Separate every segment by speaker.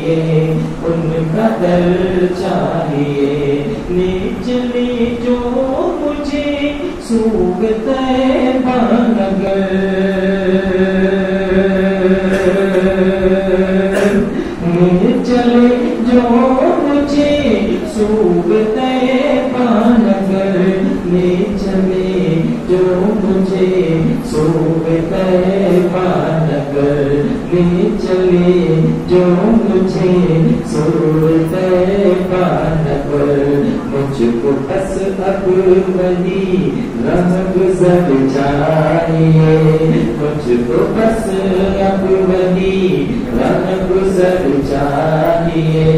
Speaker 1: چاہیے ان کا در چاہیے نیچلی جو مجھے سوگ طیبہ نگر چلے جو مجھے سوگ طیبہ نگر لے چلے جو مجھے سوگ طیبہ نگر لے چلے جو مجھے سوگ طیبہ نگر مجھ کو بس اب وہی راہ گزر چاہیے مجھ کو بس اب وہی راہ گزر چاہیے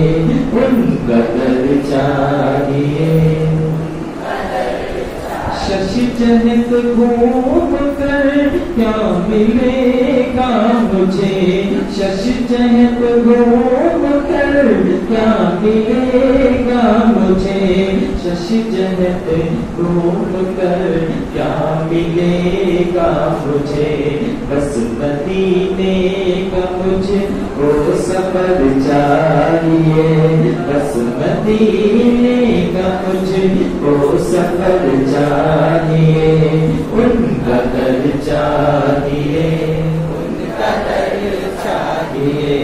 Speaker 1: ان کا در چاہیے شش جہت گھوم کر کیا ملے گا مجھے شش جہت گھوم کر کیا ملے گا مجھے شش جہت گھوم کر کیا ملے گا مجھے بس مدینے کا مجھے وہ سفر چاہیے بس مدینے کا مجھے وہ سفر چاہیے ان کا در چاہیے ان کا در چاہیے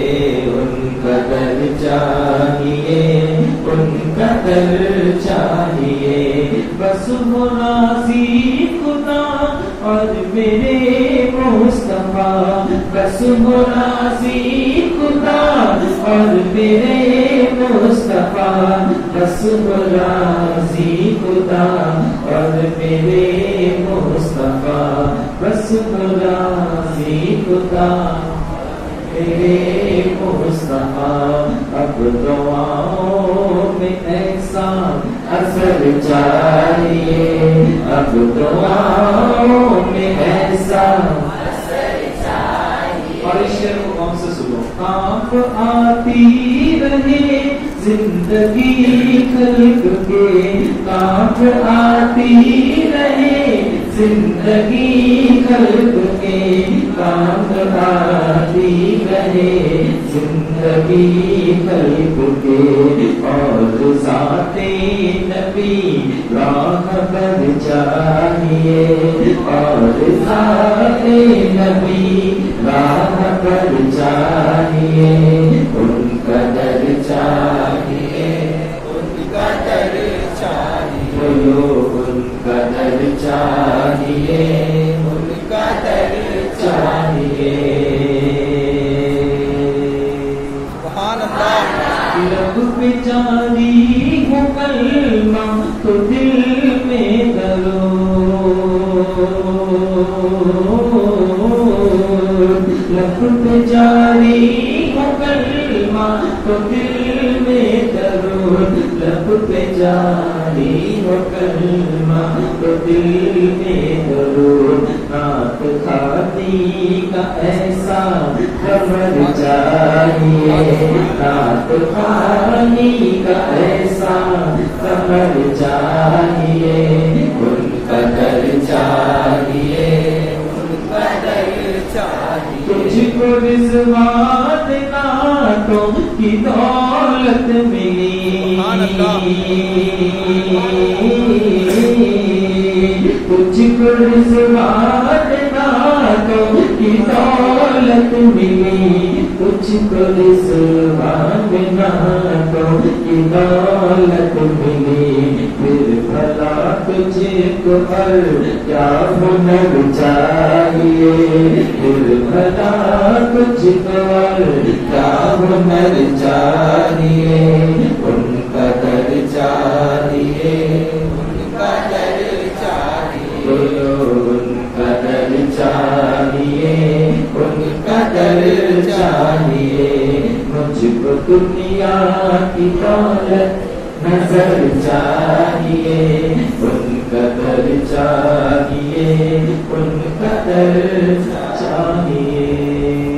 Speaker 1: ان کا در چاہیے ان کا در چاہیے بس راضی خدا اور میرے مصطفیٰ بس راضی خدا اور میرے مصطفیٰ بس راضی خدا اور میرے مصطفیٰ بس راضی خدا میرے مصطفیٰ اب دعاؤں میں ایسا اثر چاہیے اب دعاؤں میں ایسا اثر چاہیے اور اس شعر کو کون سے سنو آپ آتی رہے زندگی خلق کے آپ آتی رہے زندگی خلق کے کام آتی رہے زندگی خلق کے اور ذات نبی راہ پر چاہیے اور ذات نبی راہ پر چاہیے ان کا در چاہیے ان کا در چاہیے ان کا در چاہیے ان کا در چاہیے سبحان اللہ لب پہ جاری ہو کلمہ تو دل میں درود لب پہ جاری ہو کلمہ تو دل میں درود لب پہ جاری ہو کلمہ تو دل میں درود نعت خوانی کا ایسا خبر چاہیے نعت خوانی کا ایسا خبر چاہیے ان کا در چاہیے ان کا در چاہیے تجھ کو رضوان نعتوں کی دولت ملی تجھ کو رضوان نعتوں کی دولت ملی تجھ کو رضوان نعتوں کی دولت ملی پھر بھلا تجھ کو اور کیا ہنر چاہیے پھر بھلا تجھ کو اور کیا ہنر چاہیے ان کا در چاہیے ان کا در چاہیے ان کا در چاہیے ان کا در چاہیے مجھ کو دنیا کی دولت نظر چاہیے ان کا در چاہیے ان کا در چاہیے